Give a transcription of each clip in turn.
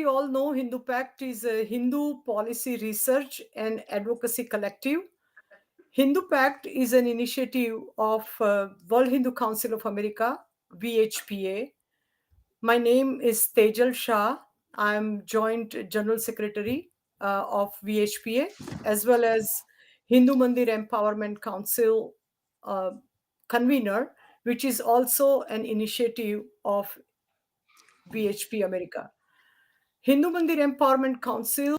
we all know, Hindu Pact is a Hindu policy research and advocacy collective. Hindu Pact is an initiative of World Hindu Council of America, VHPA. My name is Tejal Shah. I'm Joint General Secretary of VHPA, as well as Hindu Mandir Empowerment Council uh, convener, which is also an initiative of VHP America. Hindu Mandir Empowerment Council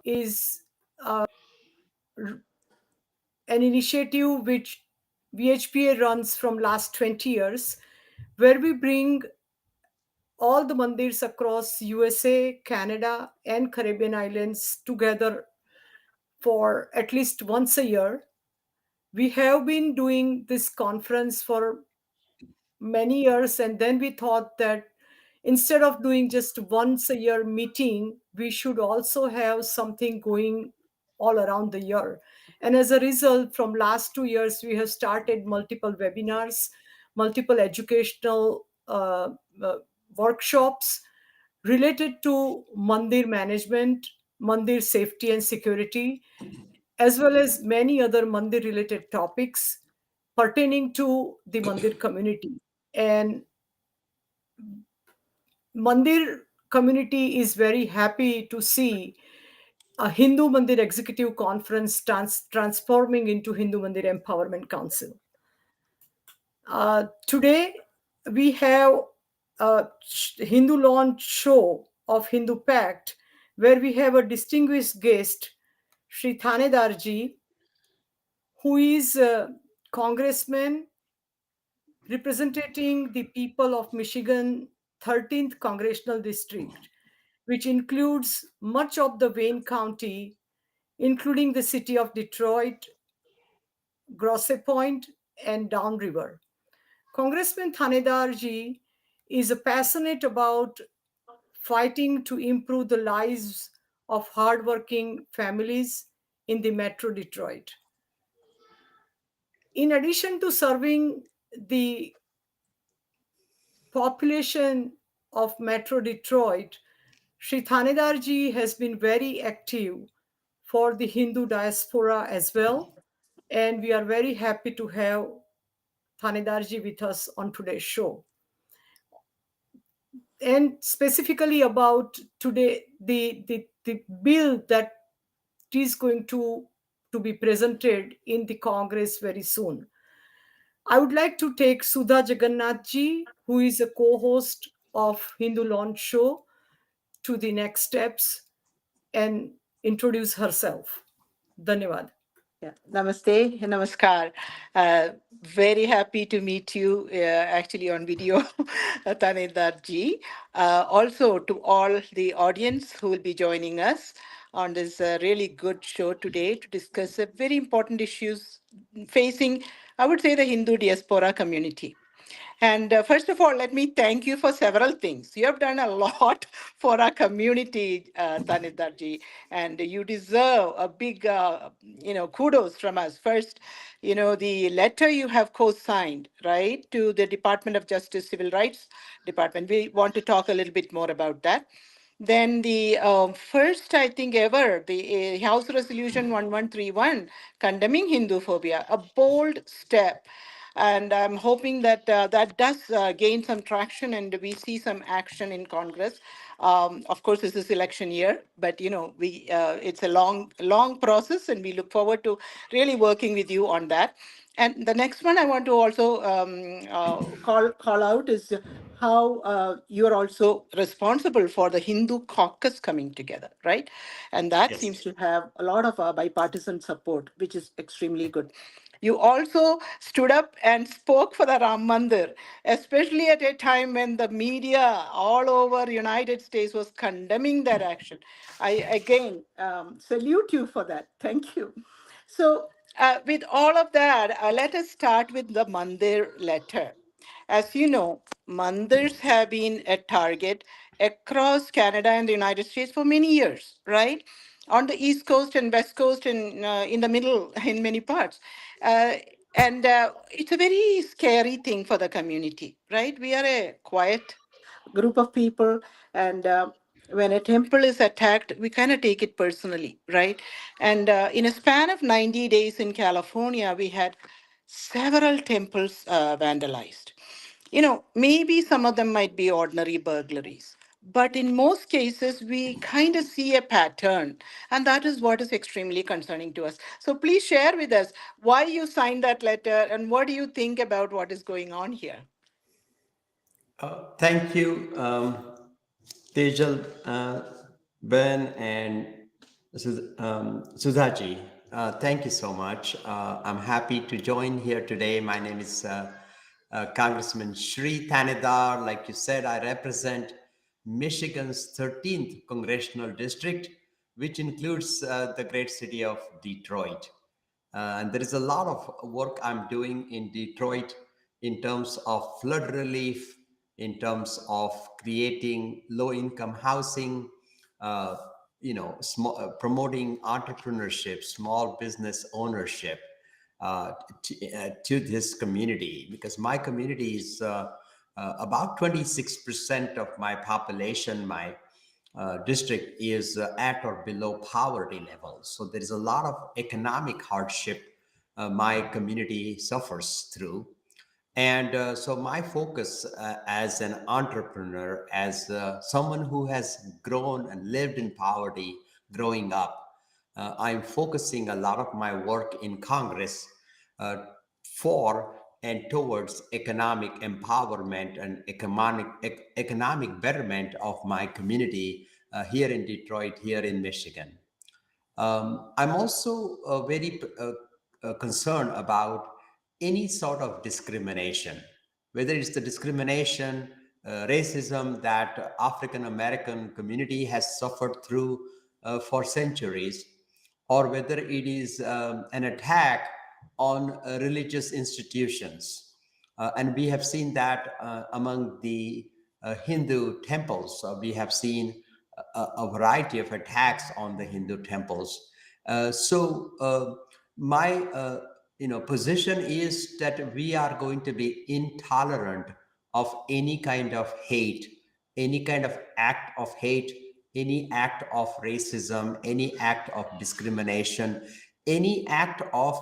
is an initiative which VHPA runs from last 20 years, where we bring all the mandirs across USA, Canada, and Caribbean islands together for at least once a year. We have been doing this conference for many years, and then we thought that instead of doing just once a year meeting, we should also have something going all around the year. And as a result, from last 2 years we have started multiple webinars, multiple educational workshops related to mandir management, mandir safety and security, as well as many other mandir related topics pertaining to the mandir community. And Mandir community is very happy to see a Hindu Mandir Executive Conference transforming into Hindu Mandir Empowerment Council. Today, we have a HinduLounge show of Hindu Pact, where we have a distinguished guest, Shri Thanedar ji, who is a congressman representing the people of Michigan 13th Congressional District, which includes much of the Wayne County, including the city of Detroit, Grosse Pointe, and Downriver. Congressman Thanedar ji is passionate about fighting to improve the lives of hardworking families in the Metro Detroit. In addition to serving the population of Metro Detroit, Sri Thanedar ji has been very active for the Hindu diaspora as well. And we are very happy to have Thanedar ji with us on today's show. And specifically about today, the bill that is going to be presented in the Congress very soon. I would like to take Sudha Jagannath ji, who is a co-host of Hindu Launch Show, to the next steps and introduce herself. Dhanyavad. Yeah. Namaste, namaskar. Very happy to meet you actually on video, Thanedar ji. Also to all the audience who will be joining us on this really good show today to discuss very important issues facing, I would say, the Hindu diaspora community. And first of all, let me thank you for several things. You have done a lot for our community, Tanidarji, and you deserve a big, kudos from us. First, the letter you have co-signed, right, to the Department of Justice Civil Rights Department. We want to talk a little bit more about that. Then the first, I think, ever, the House Resolution 1131 condemning Hinduphobia, a bold step. And I'm hoping that that does gain some traction and we see some action in Congress. Of course, this is election year, but we it's a long process, and we look forward to really working with you on that. And the next one I want to also call out is how you're also responsible for the Hindu caucus coming together, right? And that Yes. seems to have a lot of bipartisan support, which is extremely good. You also stood up and spoke for the Ram Mandir, especially at a time when the media all over United States was condemning that action. I again salute you for that. Thank you. So, with all of that, let us start with the Mandir letter. As you know, mandirs have been a target across Canada and the United States for many years, right? On the East Coast and West Coast and in the middle, in many parts. Uh, and it's a very scary thing for the community, right? We are a quiet group of people, and When a temple is attacked, we kind of take it personally, right? And in a span of 90 days in California, we had several temples vandalized. Maybe some of them might be ordinary burglaries, but in most cases, we kind of see a pattern, and that is what is extremely concerning to us. So please share with us why you signed that letter and what do you think about what is going on here. Thank you, Tejal, Ben, and Sudhaji. Thank you so much. I'm happy to join here today. My name is Congressman Shri Thanedar. Like you said, I represent Michigan's 13th congressional district, which includes the great city of Detroit. And there is a lot of work I'm doing in Detroit in terms of flood relief, in terms of creating low-income housing, uh, promoting entrepreneurship, small business ownership to this community, because my community is about 26% of my population. My district is at or below poverty level. So there is a lot of economic hardship my community suffers through. And so my focus as an entrepreneur, as someone who has grown and lived in poverty growing up, I'm focusing a lot of my work in Congress uh, for and towards economic empowerment and economic betterment of my community here in Detroit, here in Michigan. I'm also very concerned about any sort of discrimination, whether it's the discrimination, racism that African American community has suffered through for centuries, or whether it is an attack on religious institutions. And we have seen that among the Hindu temples. We have seen a variety of attacks on the Hindu temples. My position is that we are going to be intolerant of any kind of hate, any kind of act of hate, any act of racism, any act of discrimination, any act of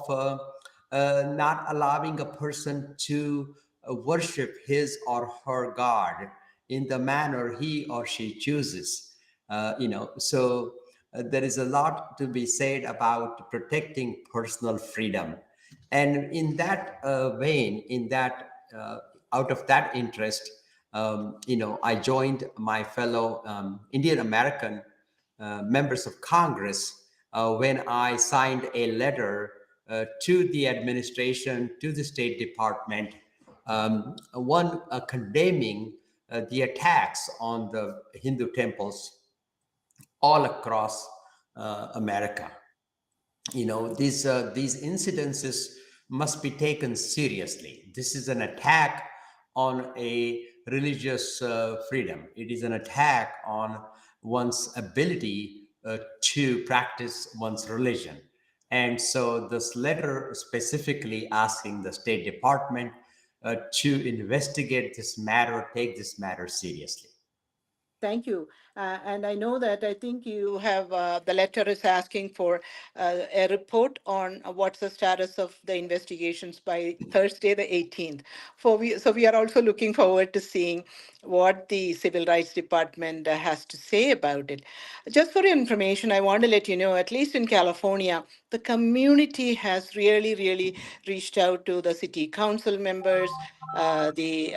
not allowing a person to worship his or her God in the manner he or she chooses. There is a lot to be said about protecting personal freedom. And in that vein, out of that interest, I joined my fellow Indian American members of Congress when I signed a letter to the administration, to the State Department, one condemning the attacks on the Hindu temples all across America. These incidences must be taken seriously. This is an attack on a religious freedom. It is an attack on one's ability to practice one's religion. And so this letter specifically asking the State Department to investigate this matter, take this matter seriously. Thank you. And I know that I think you have the letter is asking for a report on what's the status of the investigations by Thursday, the 18th. So we are also looking forward to seeing what the Civil Rights Department has to say about it. Just for your information, I want to let you know, at least in California, the community has really, really reached out to the city council members, the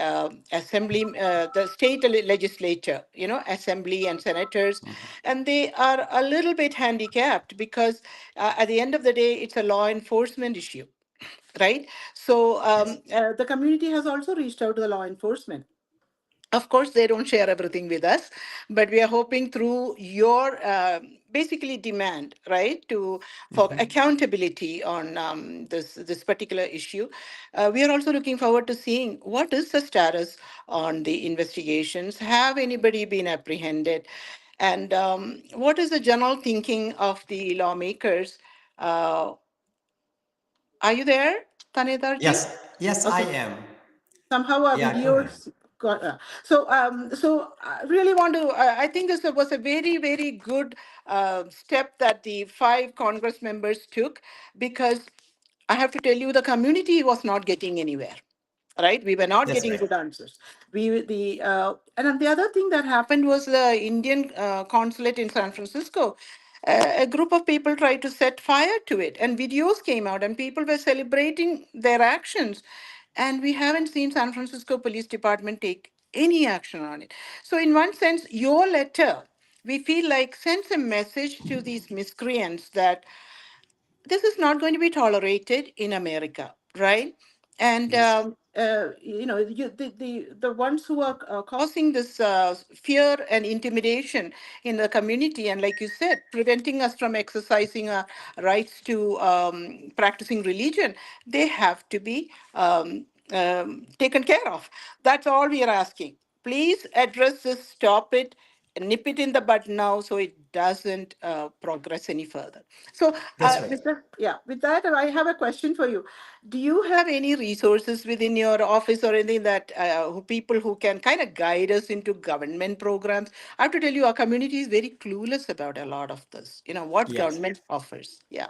assembly, the state legislature, assembly and senators, and they are a little bit handicapped because at the end of the day, it's a law enforcement issue, right? So Yes. the community has also reached out to the law enforcement. Of course, they don't share everything with us, but we are hoping through your basically demand, right, to for accountability on this particular issue. We are also looking forward to seeing what is the status on the investigations. Have anybody been apprehended? And what is the general thinking of the lawmakers? Uh, are you there, Tanedarji? Yes, yes, I Okay. am. Somehow our Yeah, go ahead. videos So I really want to. I think this was a very, very good step that the five Congress members took, because I have to tell you, the community was not getting anywhere. Right, we were not That's getting right. good answers. And then the other thing that happened was the Indian consulate in San Francisco. A group of people tried to set fire to it, and videos came out, and people were celebrating their actions. And we haven't seen San Francisco Police Department take any action on it. So, in one sense, your letter, we feel like, sends a message to these miscreants that this is not going to be tolerated in America, right? And Yes. the ones who are causing this fear and intimidation in the community, and like you said, preventing us from exercising our rights to practicing religion, they have to be taken care of. That's all we are asking. Please address this, stop it, nip it in the bud now, so it doesn't progress any further. So, That's right. with that, I have a question for you. Do you have any resources within your office or anything that people who can kind of guide us into government programs? I have to tell you, our community is very clueless about a lot of this. What Yes. government offers. Yeah.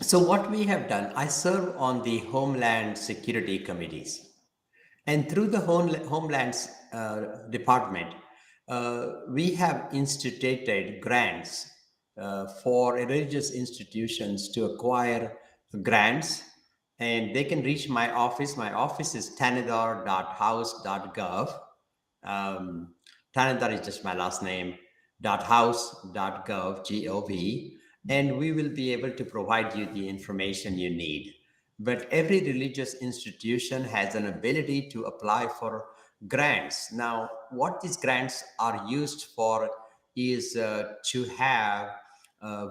So, what we have done, I serve on the Homeland Security Committees. And through the Homeland Department, we have instituted grants for religious institutions to acquire grants. And they can reach my office. My office is thanedar.house.gov. Um, Thanedar is just my last name, .house.gov, G-O-V, and we will be able to provide you the information you need. But every religious institution has an ability to apply for grants. Now, what these grants are used for is to have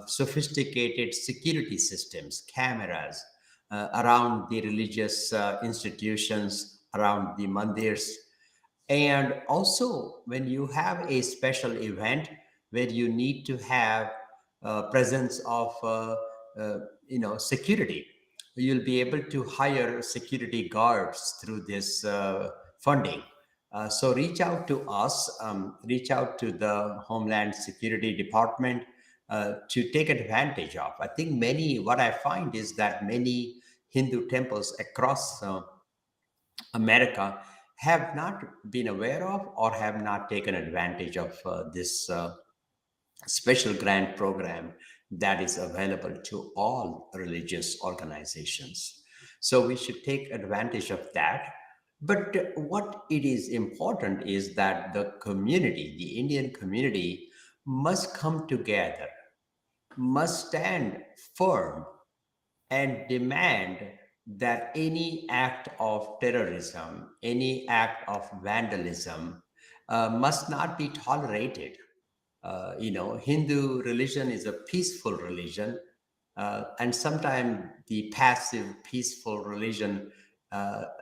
sophisticated security systems, cameras around the religious institutions, around the mandirs, and also, when you have a special event where you need to have presence of security, you'll be able to hire security guards through this funding. So reach out to us, reach out to the Homeland Security Department to take advantage of. I think what I find is that many Hindu temples across America have not been aware of or have not taken advantage of this special grant program that is available to all religious organizations. So we should take advantage of that. But what it is important is that the community, the Indian community, must come together, must stand firm and demand that any act of terrorism, any act of vandalism must not be tolerated. Hindu religion is a peaceful religion, and sometimes the passive, peaceful religion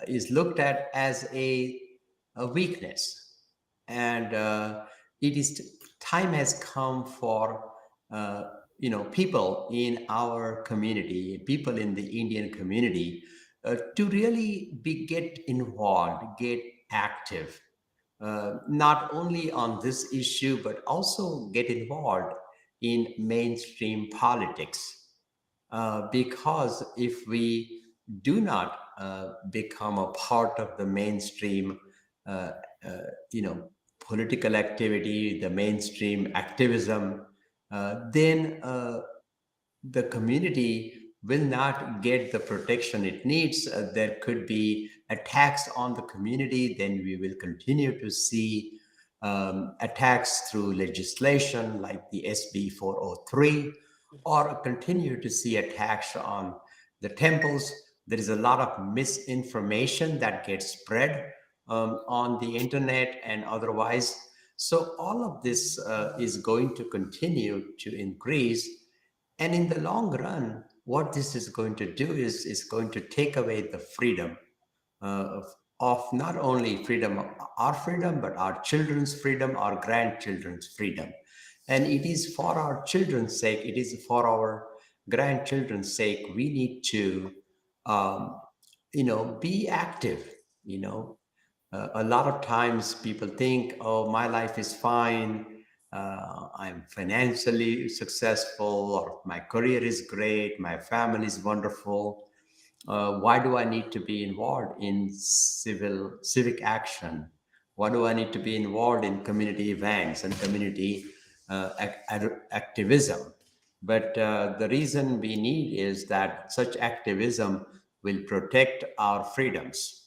is looked at as a weakness. And it is time has come for people in our community, people in the Indian community, to really get involved, get active, not only on this issue, but also get involved in mainstream politics. Because if we do not become a part of the mainstream, uh, uh, you know, political activity, the mainstream activism, then the community will not get the protection it needs. There could be attacks on the community. Then we will continue to see attacks through legislation like the SB 403, or continue to see attacks on the temples. There is a lot of misinformation that gets spread on the internet and otherwise. So all of this is going to continue to increase, and in the long run, what this is going to do is going to take away the freedom of not only our freedom, but our children's freedom, our grandchildren's freedom. And it is for our children's sake, it is for our grandchildren's sake, we need to, be active, you know, A lot of times people think, oh, my life is fine. I'm financially successful, or my career is great, my family is wonderful. Why do I need to be involved in civic action? Why do I need to be involved in community events and community activism? But the reason we need is that such activism will protect our freedoms,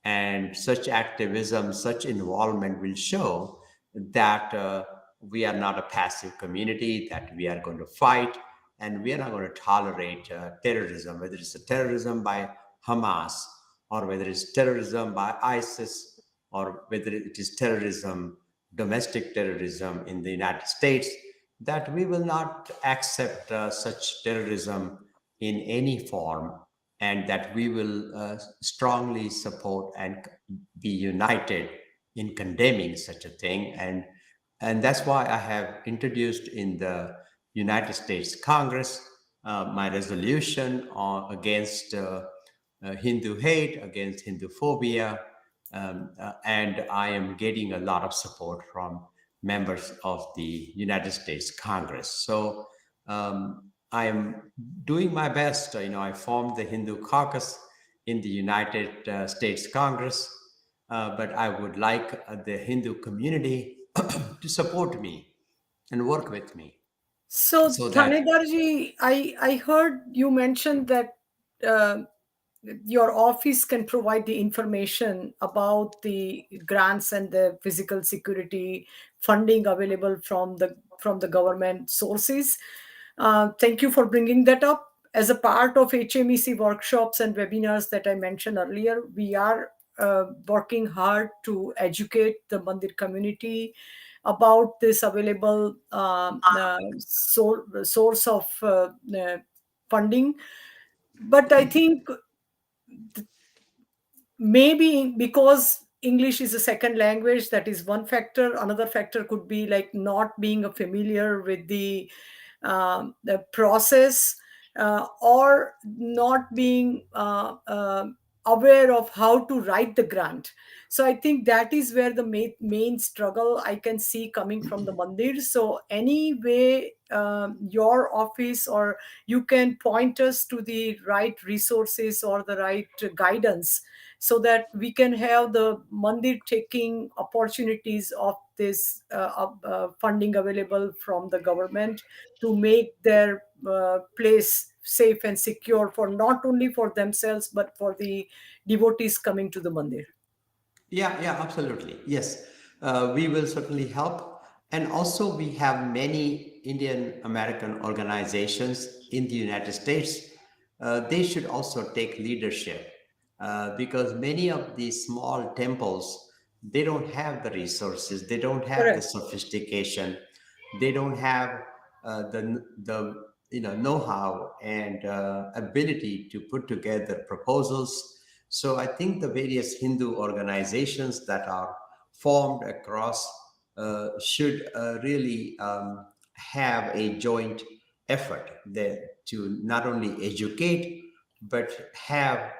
and such activism, such involvement will show that we are not a passive community, that we are going to fight, and we are not going to tolerate terrorism, whether it's a terrorism by Hamas, or whether it's terrorism by ISIS, or whether it is terrorism, domestic terrorism in the United States, that we will not accept such terrorism in any form, and that we will strongly support and be united in condemning such a thing. And that's why I have introduced in the United States Congress my resolution against Hindu hate, against Hinduphobia, and I am getting a lot of support from members of the United States Congress. So I am doing my best. I formed the Hindu caucus in the United States Congress, but I would like the Hindu community to support me and work with me So, so that. Thanedarji, I heard you mention that uh, your office can provide the information about the grants and the physical security funding available from the government sources. Thank you for bringing that up. As a part of HMEC workshops and webinars that I mentioned earlier, we are working hard to educate the Mandir community about this available source of funding. But I think maybe because English is a second language, that is one factor. Another factor could be like not being familiar with the process, or not being aware of how to write the grant. So I think that is where the main struggle I can see coming from the mandir. So any way your office, or you can point us to the right resources or the right guidance, so that we can have the mandir taking opportunities of this funding available from the government to make their place safe and secure, for not only for themselves but for the devotees coming to the mandir. Yeah, yeah, absolutely. Yes, we will certainly help. And also, we have many Indian American organizations in the United States. They should also take leadership, because many of these small temples, they don't have the resources, they don't have the Correct. sophistication, they don't have the know-how and ability to put together proposals. So I think the various Hindu organizations that are formed across should really have a joint effort there to not only educate but have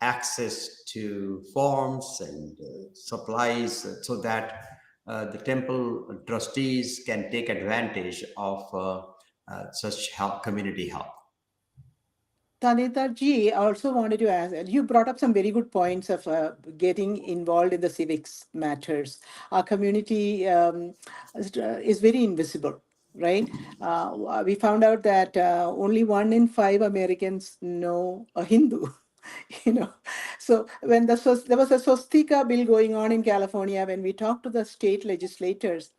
access to forms and supplies, so that the temple trustees can take advantage of such help, community help. Thanedar ji, I also wanted to ask, you brought up some very good points of getting involved in the civics matters. Our community is very invisible, right? We found out that only 1 in 5 Americans know a Hindu. you know so when there was a swastika bill going on in California, when we talked to the state legislators,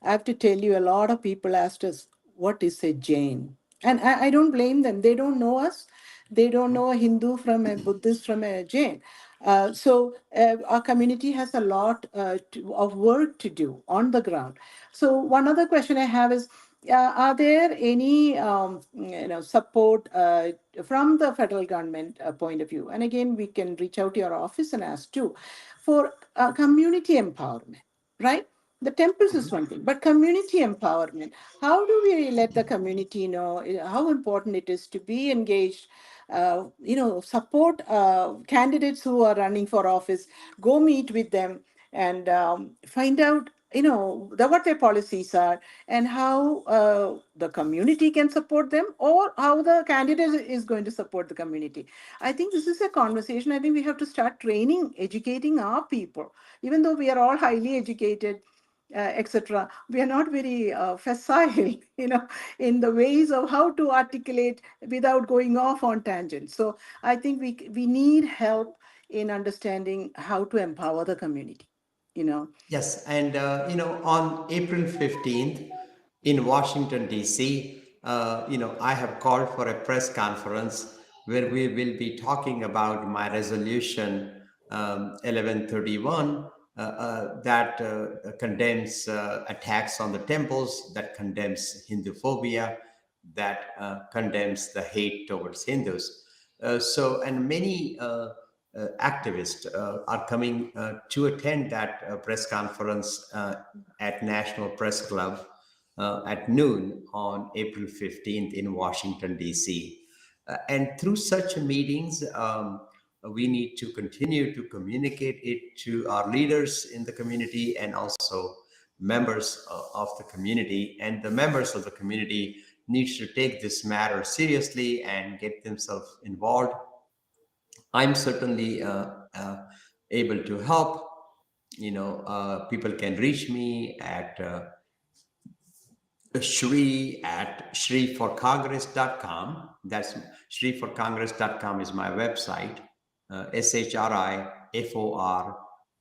I have to tell you, a lot of people asked us, what is a Jain? And I don't blame them. They don't know us. They don't know a Hindu from a Buddhist from a Jain. Our community has a lot of work to do on the ground. So one other question I have is, are there any support from the federal government point of view? And again, we can reach out to your office and ask too, for community empowerment, right? The temples is one thing, but community empowerment, how do we let the community know how important it is to be engaged support candidates who are running for office, go meet with them and find out what their policies are and how the community can support them, or how the candidate is going to support the community. I think this is a conversation. I think we have to start training, educating our people. Even though we are all highly educated, etc., we are not very facile in the ways of how to articulate without going off on tangents. So I think we need help in understanding how to empower the community you know Yes, and on April 15th in Washington, D.C., I have called for a press conference where we will be talking about my resolution 1131 that condemns attacks on the temples, that condemns Hinduphobia, that condemns the hate towards Hindus. And many activists are coming to attend that press conference at National Press Club at noon on April 15th in Washington, D.C. And through such meetings, we need to continue to communicate it to our leaders in the community and also members of the community. And the members of the community needs to take this matter seriously and get themselves involved. I'm certainly able to help. People can reach me at Shri at shriforcongress.com. That's shriforcongress.com is my website. SHRIFOR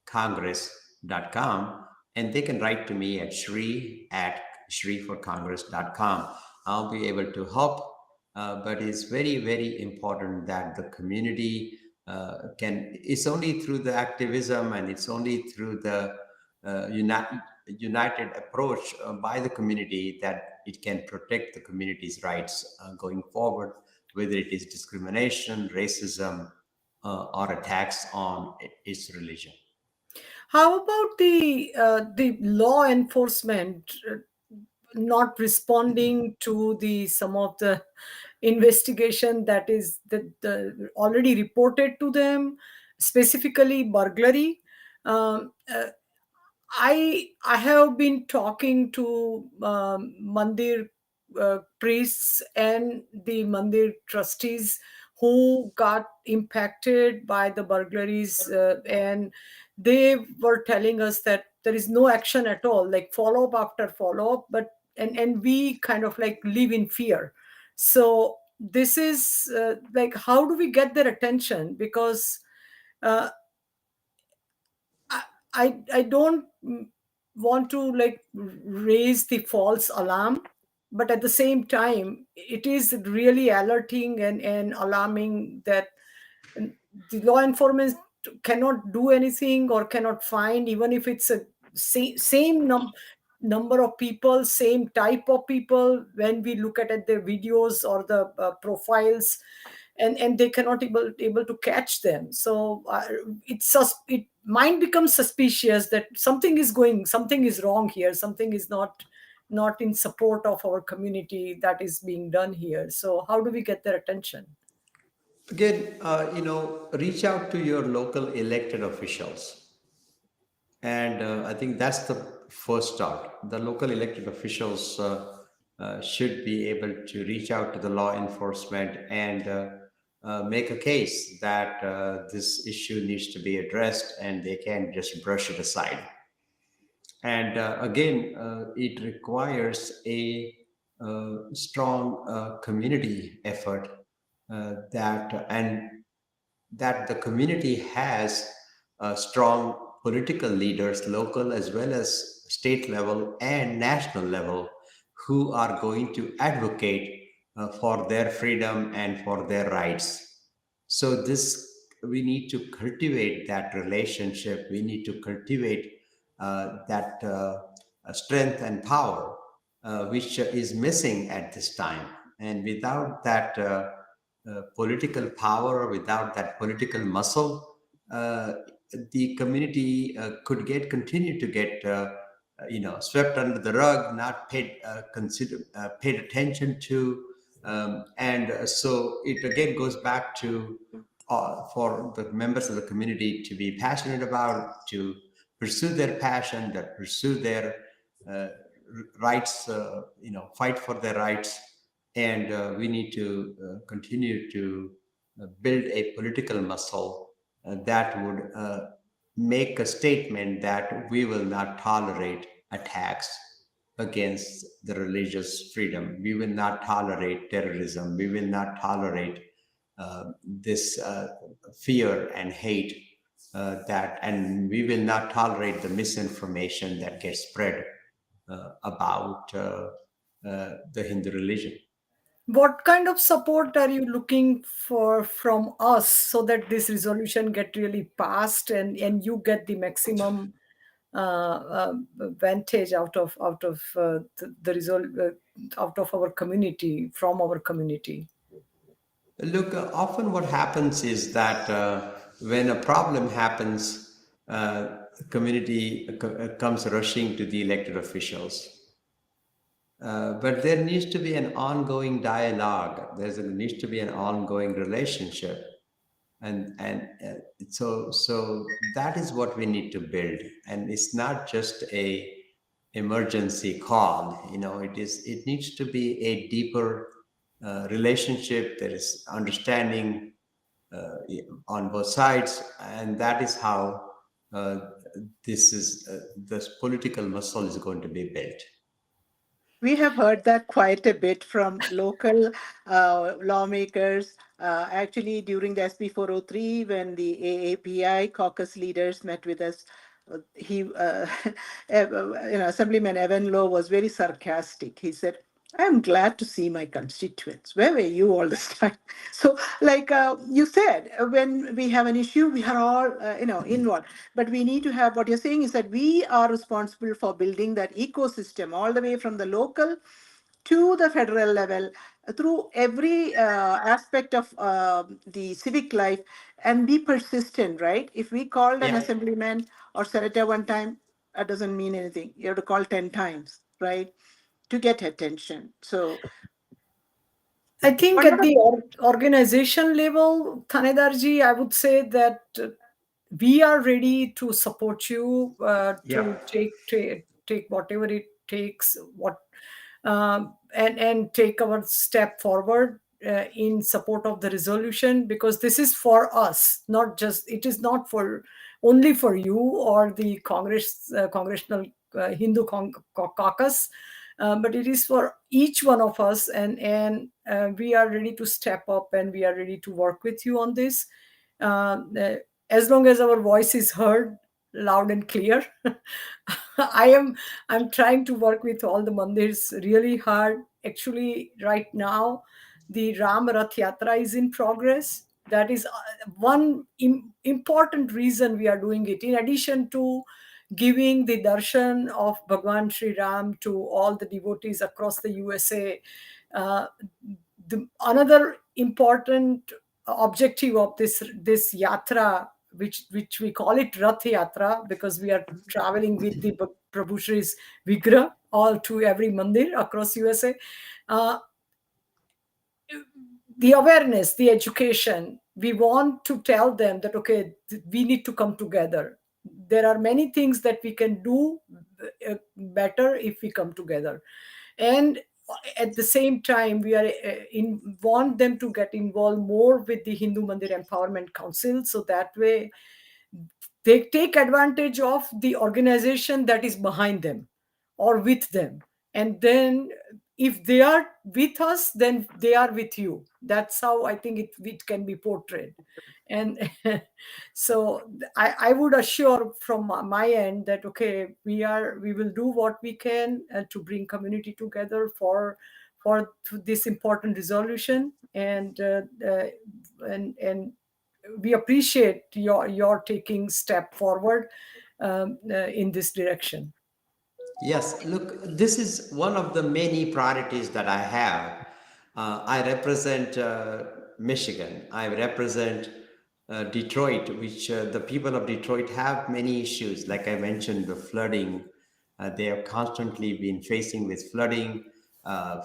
Congress.com. And they can write to me at Shri at shriforcongress.com. I'll be able to help. But it's very, very important that the community it's only through the activism and it's only through the united approach by the community that it can protect the community's rights going forward, whether it is discrimination, racism, or attacks on its religion. How about the law enforcement not responding to the some of the investigation that is already reported to them, specifically burglary? I have been talking to mandir priests and the mandir trustees who got impacted by the burglaries, and they were telling us that there is no action at all, like follow up after follow up, but and we kind of like live in fear. So this is like, how do we get their attention? Because uh, I don't want to like raise the false alarm, but at the same time, it is really alerting and alarming that the law enforcement cannot do anything or cannot find, even if it's a number of people, same type of people. When we look at the videos or the profiles, and they cannot able to catch them. So it mind becomes suspicious that something is wrong here, something is not in support of our community that is being done here. So how do we get their attention? Again, reach out to your local elected officials. And I think that's the first start. The local elected officials should be able to reach out to the law enforcement and make a case that this issue needs to be addressed and they can't just brush it aside. And again, it requires a strong community effort that the community has strong political leaders, local as well as state level and national level, who are going to advocate for their freedom and for their rights. So this we need to cultivate that relationship. We need to cultivate that strength and power, which is missing at this time. And without that political power, without that political muscle, the community could continue to get swept under the rug, not paid attention to, So it again goes back to for the members of the community to be passionate about, to pursue their passion, that pursue their uh, rights, fight for their rights. And we need to continue to build a political muscle that would make a statement that we will not tolerate attacks against the religious freedom. We will not tolerate terrorism. We will not tolerate this fear and hate and we will not tolerate the misinformation that gets spread about the Hindu religion. What kind of support are you looking for from us so that this resolution get really passed and you get the maximum advantage out of the result out of our community, from our community? Look, often what happens is that when a problem happens, the community comes rushing to the elected officials. But there needs to be an ongoing dialogue. There needs to be an ongoing relationship, and so that is what we need to build. And it's not just a emergency call. It needs to be a deeper relationship. There is understanding on both sides, and that is how this political muscle is going to be built. We have heard that quite a bit from local lawmakers. Actually, during the SB 403, when the AAPI caucus leaders met with us, Assemblyman Evan Lowe was very sarcastic. He said, "I'm glad to see my constituents. Where were you all this time?" So, like you said, when we have an issue, we are all, involved. But we need to have, what you're saying is that we are responsible for building that ecosystem all the way from the local to the federal level, through every aspect of the civic life, and be persistent, right? If we called an Yeah. assemblyman or senator one time, that doesn't mean anything. You have to call 10 times, right, to get attention. So, I think one at other. the organization level, Thanedarji, I would say that we are ready to support you Yeah. to take whatever it takes, and take our step forward in support of the resolution, because this is for us, not just, it is not for only for you or the congressional caucus, but it is for each one of us, and we are ready to step up and we are ready to work with you on this, uh, uh, as long as our voice is heard loud and clear. I'm trying to work with all the mandirs really hard. Actually, right now, the Ram Rath Yatra is in progress. That is one important reason we are doing it. In addition to giving the darshan of Bhagwan Sri Ram to all the devotees across the USA, uh, another important objective of this yatra, which we call it Rath Yatra, because we are traveling with the Prabhu Shri's Vigra all to every mandir across USA. Uh, the awareness, the education, we want to tell them that, okay, we need to come together. There are many things that we can do better if we come together. And at the same time, we are want them to get involved more with the Hindu Mandir Empowerment Council, so that way they take advantage of the organization that is behind them or with them. And then if they are with us, then they are with you. That's how I think it can be portrayed. And so I would assure from my end that, okay, we will do what we can to bring community together for this important resolution. And we appreciate your taking step forward in this direction. Yes, look, this is one of the many priorities that I have. I represent Michigan. I represent Detroit, which the people of Detroit have many issues. Like I mentioned, the flooding. They have constantly been facing with flooding.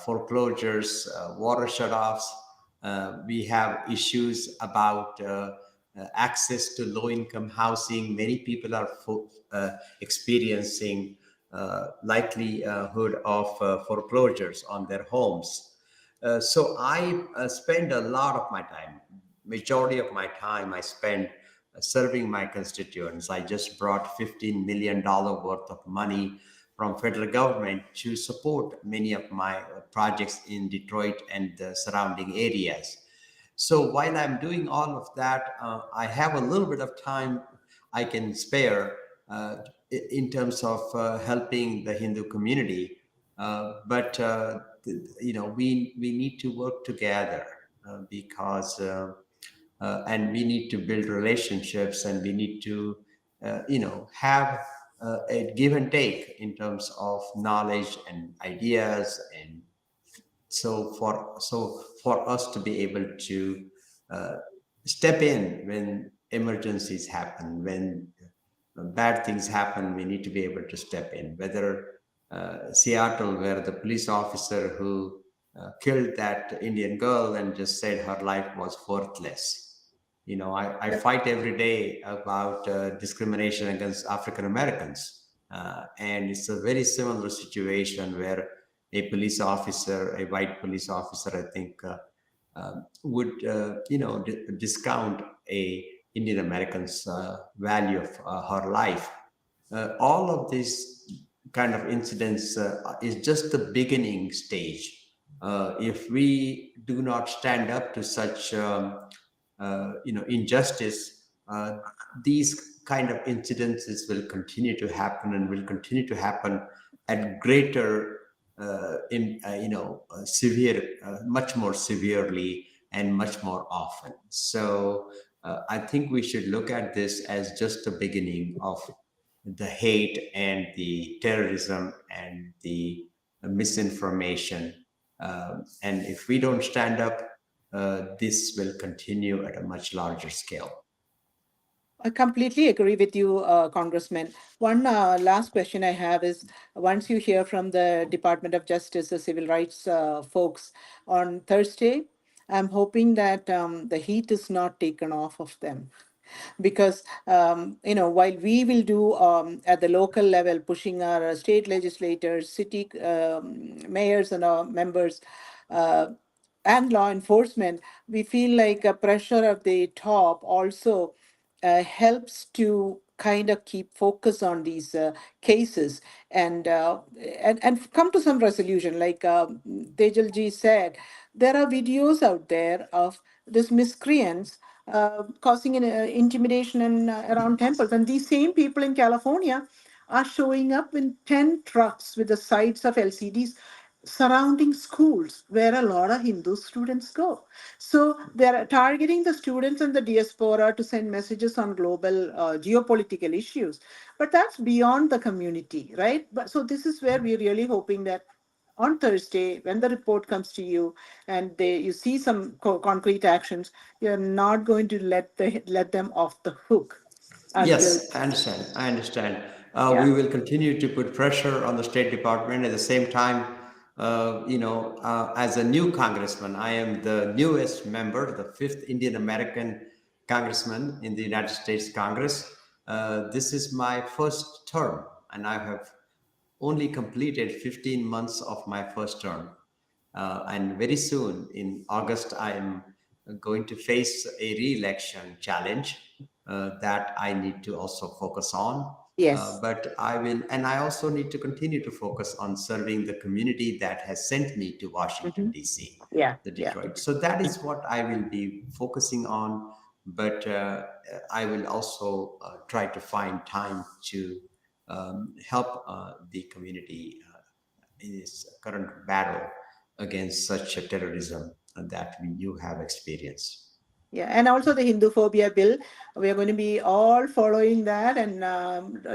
foreclosures, water shutoffs. We have issues about access to low income housing. Many people are experiencing likelihood of foreclosures on their homes. So I spend a lot of my time, majority of my time, I spend serving my constituents. I just brought $15 million worth of money from federal government to support many of my projects in Detroit and the surrounding areas. So while I'm doing all of that, I have a little bit of time I can spare in terms of helping the Hindu community. But we need to work together because and we need to build relationships, and we need to have a give and take in terms of knowledge and ideas. And so for us to be able to uh, step in when emergencies happen, when bad things happen, we need to be able to step in. Whether Seattle, where the police officer who killed that Indian girl and just said her life was worthless. I fight every day about discrimination against African Americans. And it's a very similar situation where a police officer, a white police officer, I think, would discount a Indian American's value of her life. All of these kind of incidents is just the beginning stage. If we do not stand up to such injustice, these kind of incidences will continue to happen, and will continue to happen at greater severe, much more severely and much more often. So I think we should look at this as just the beginning of the hate and the terrorism and the misinformation. And if we don't stand up, this will continue at a much larger scale. I completely agree with you, Congressman. One last question I have is, once you hear from the Department of Justice, the civil rights folks on Thursday, I'm hoping that the heat is not taken off of them. Because while we will do at the local level, pushing our state legislators, city mayors and our members, uh, and law enforcement, we feel like a pressure at the top also helps to kind of keep focus on these cases, and come to some resolution. Like Tejal ji said, there are videos out there of this miscreants causing an intimidation and around temples, and these same people in California are showing up in 10 trucks with the sides of LCDs surrounding schools where a lot of Hindu students go. So they're targeting the students and the diaspora to send messages on global geopolitical issues. But that's beyond the community, right? But so this is where we're really hoping that on Thursday, when the report comes to you and you see some concrete actions, you're not going to let them off the hook until. Yes, I understand. I understand. Yeah. We will continue to put pressure on the State Department. At the same time, as a new congressman, I am the newest member, the fifth Indian American congressman in the United States Congress. This is my first term, and I have only completed 15 months of my first term. And very soon, in August, I am going to face a re-election challenge that I need to also focus on. Yes. But I will, and I also need to continue to focus on serving the community that has sent me to Washington, Hmm. D.C., Yeah. the Yeah. Detroit. So that is what I will be focusing on. But I will also try to find time to help the community in its current battle against such a terrorism that you have experienced. Yeah, and also the Hinduphobia bill. We are going to be all following that and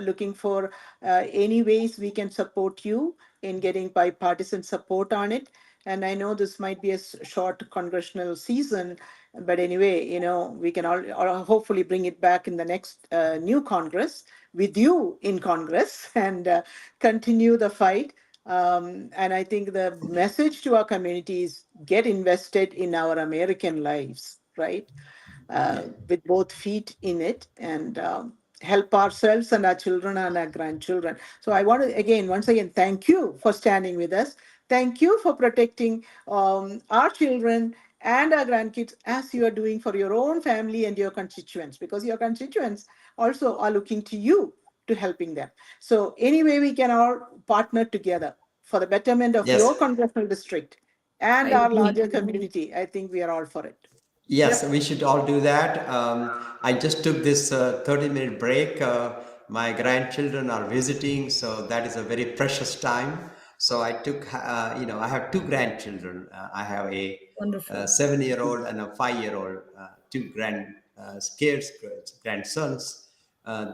looking for any ways we can support you in getting bipartisan support on it. And I know this might be a short congressional season, but anyway, we can all hopefully bring it back in the next new Congress with you in Congress and continue the fight. And I think the message to our community is get invested in our American lives, right? Yeah. With both feet in it, and help ourselves and our children and our grandchildren. So I want to, again, once again, thank you for standing with us. Thank you for protecting our children and our grandkids as you are doing for your own family and your constituents, because your constituents also are looking to you to helping them. So any way we can all partner together for the betterment of Yes. your congressional district and I our agree. larger community, I think we are all for it. Yes, Yep. we should all do that. I just took this 30-minute break. My grandchildren are visiting, so that is a very precious time. So I took, I have two grandchildren. I have a, Wonderful. 7-year-old and a 5-year-old, two scarce grandsons.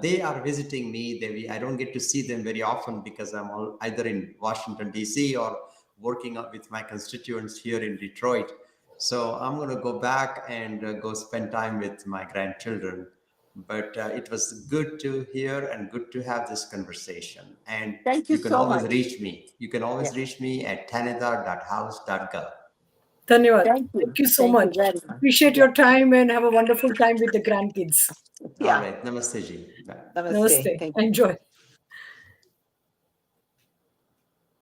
They are visiting me. I don't get to see them very often because I'm either in Washington, D.C. or working with my constituents here in Detroit. So I'm going to go back and go spend time with my grandchildren. But it was good to hear and good to have this conversation. And Thank you you can so always much. reach me. You can always Yeah. reach me at thanedar.house.gov. Dhanyawad. Thank Thank you. you so Thank you much. very much. Appreciate Yeah. your time and have a wonderful time with the grandkids. All Yeah. right. Namaste ji. Bye. Namaste. Namaste. Thank you. Enjoy.